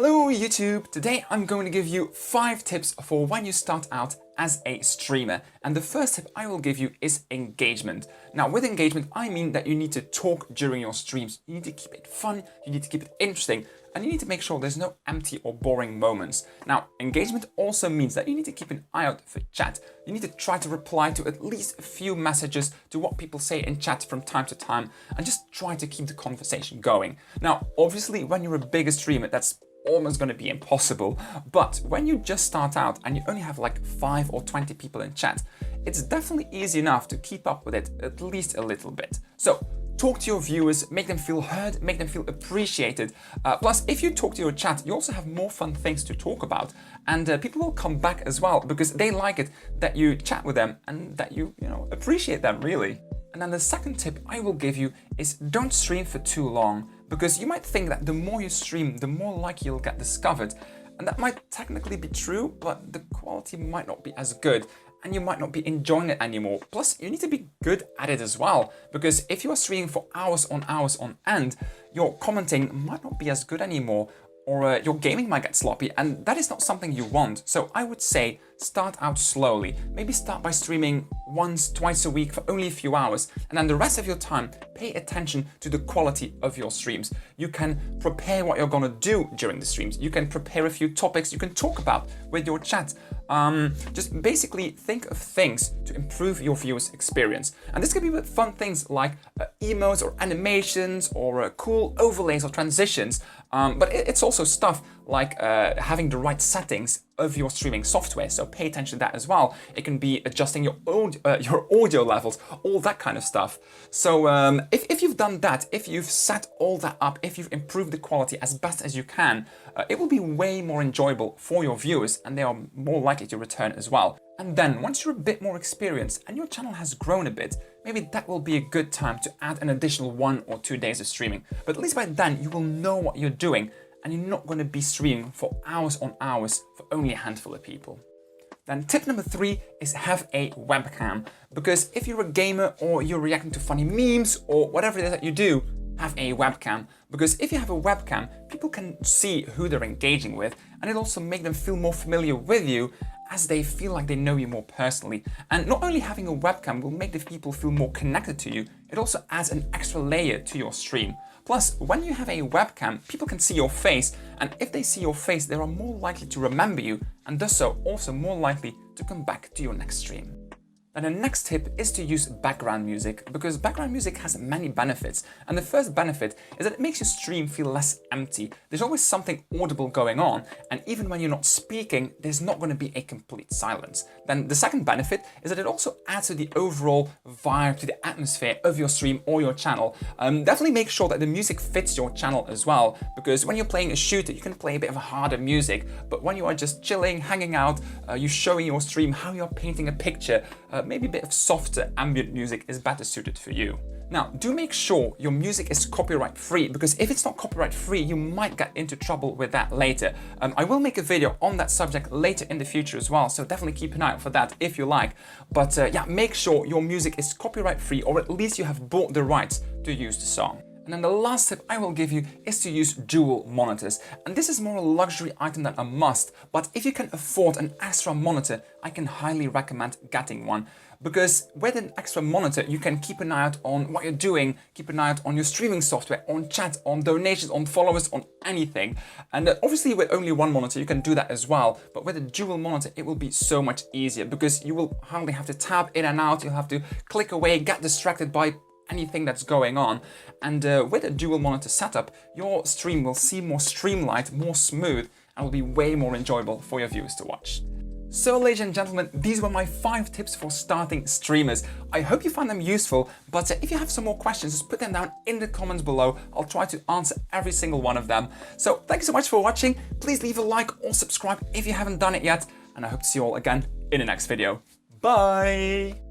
Hello YouTube! Today I'm going to give you 5 tips for when you start out as a streamer. And the first tip I will give you is engagement. Now with engagement I mean that you need to talk during your streams. You need to keep it fun, you need to keep it interesting, and you need to make sure there's no empty or boring moments. Now engagement also means that you need to keep an eye out for chat. You need to try to reply to at least a few messages to what people say in chat from time to time, and just try to keep the conversation going. Now obviously when you're a bigger streamer that's almost going to be impossible, but when you just start out and you only have like 5 or 20 people in chat, it's definitely easy enough to keep up with it at least a little bit. So talk to your viewers, make them feel heard, make them feel appreciated. Plus, if you talk to your chat, you also have more fun things to talk about, and people will come back as well because they like it that you chat with them and that you appreciate them really. And then the second tip I will give you is don't stream for too long, because you might think that the more you stream, the more likely you'll get discovered. And that might technically be true, but the quality might not be as good and you might not be enjoying it anymore. Plus, you need to be good at it as well, because if you are streaming for hours on end, your commenting might not be as good anymore, or your gaming might get sloppy, and that is not something you want. So I would say start out slowly. Maybe start by streaming once, twice a week for only a few hours, and then the rest of your time, pay attention to the quality of your streams. You can prepare what you're gonna do during the streams. You can prepare a few topics you can talk about with your chat. Just basically think of things to improve your viewers' experience. And this could be with fun things like emotes or animations or cool overlays or transitions. But it's also stuff like having the right settings of your streaming software, so pay attention to that as well. It can be adjusting your audio levels, all that kind of stuff. So if you've done that, if you've set all that up, if you've improved the quality as best as you can, it will be way more enjoyable for your viewers, and they are more likely to return as well. And then once you're a bit more experienced and your channel has grown a bit, maybe that will be a good time to add an additional 1 or 2 days of streaming. But at least by then you will know what you're doing, and you're not going to be streaming for hours on hours for only a handful of people. Then tip number 3 is have a webcam, because if you're a gamer or you're reacting to funny memes or whatever it is that you do, have a webcam. Because if you have a webcam, people can see who they're engaging with, and it'll also make them feel more familiar with you, as they feel like they know you more personally. And not only having a webcam will make the people feel more connected to you, it also adds an extra layer to your stream. Plus, when you have a webcam, people can see your face, and if they see your face, they are more likely to remember you, and thus so also more likely to come back to your next stream. And the next tip is to use background music, because background music has many benefits. And the first benefit is that it makes your stream feel less empty. There's always something audible going on, and even when you're not speaking, there's not going to be a complete silence. Then the second benefit is that it also adds to the overall vibe, to the atmosphere of your stream or your channel. Definitely make sure that the music fits your channel as well, because when you're playing a shooter, you can play a bit of a harder music, but when you are just chilling, hanging out, you're showing your stream how you're painting a picture, maybe a bit of softer ambient music is better suited for you. Now, do make sure your music is copyright free, because if it's not copyright free, you might get into trouble with that later. I will make a video on that subject later in the future as well, so definitely keep an eye out for that if you like. But yeah, make sure your music is copyright free, or at least you have bought the rights to use the song. And then the last tip I will give you is to use dual monitors. And this is more a luxury item than a must, but if you can afford an extra monitor, I can highly recommend getting one. Because with an extra monitor, you can keep an eye out on what you're doing, keep an eye out on your streaming software, on chat, on donations, on followers, on anything. And obviously with only one monitor, you can do that as well. But with a dual monitor, it will be so much easier, because you will hardly have to tap in and out. You'll have to click away, get distracted by anything that's going on. And with a dual monitor setup, your stream will seem more streamlined, more smooth, and will be way more enjoyable for your viewers to watch. So ladies and gentlemen, these were my 5 tips for starting streamers. I hope you found them useful, but if you have some more questions, just put them down in the comments below. I'll try to answer every single one of them. So thank you so much for watching. Please leave a like or subscribe if you haven't done it yet, and I hope to see you all again in the next video. Bye!